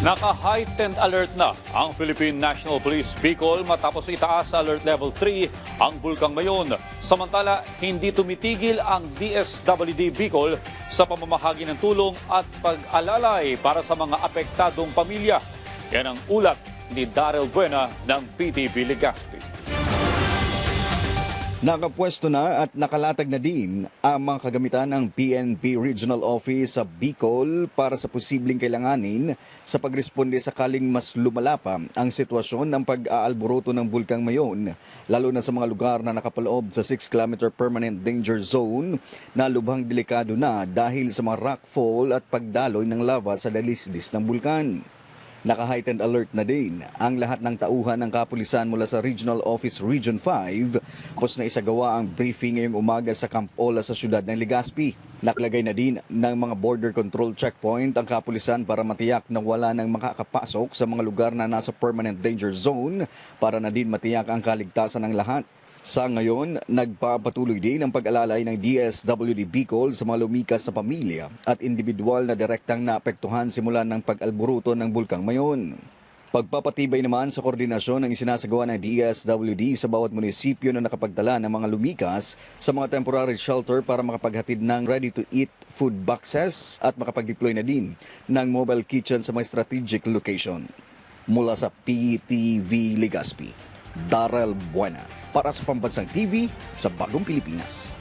Naka-heightened alert na ang Philippine National Police Bicol matapos itaas sa Alert Level 3 ang Bulkang Mayon. Samantala, hindi tumitigil ang DSWD Bicol sa pamamahagi ng tulong at pag-alalay para sa mga apektadong pamilya. Yan ang ulat ni Daryl Buena ng PTV Legazpi. Nakapwesto na at nakalatag na din ang mga kagamitan ng PNP Regional Office sa Bicol para sa posibleng kailanganin sa pagresponde sakaling mas lumala pa ang sitwasyon ng pag-aalboroto ng Bulkang Mayon, lalo na sa mga lugar na nakapaloob sa 6-kilometer permanent danger zone na lubhang delikado na dahil sa mga rockfall at pagdaloy ng lava sa dalisdis ng bulkan. Naka-heightened alert na din ang lahat ng tauhan ng kapulisan mula sa Regional Office Region 5 tapos na isagawa ang briefing ngayong umaga sa Camp Ola sa siyudad ng Legazpi. Nakalagay na din ng mga border control checkpoint ang kapulisan para matiyak na wala nang makakapasok sa mga lugar na nasa permanent danger zone para na din matiyak ang kaligtasan ng lahat. Sa ngayon, nagpapatuloy din ang pag-alalay ng DSWD Bicol sa mga lumikas na pamilya at individual na direktang naapektuhan simula ng pag-alburuto ng Bulkang Mayon. Pagpapatibay naman sa koordinasyon ng isinasagawa ng DSWD sa bawat munisipyo na nakapagdala ng mga lumikas sa mga temporary shelter para makapaghatid ng ready-to-eat food boxes at makapag-deploy na din ng mobile kitchen sa mga strategic location. Mula sa PTV Legazpi, Daryl Buena para sa Pambansang TV sa Bagong Pilipinas.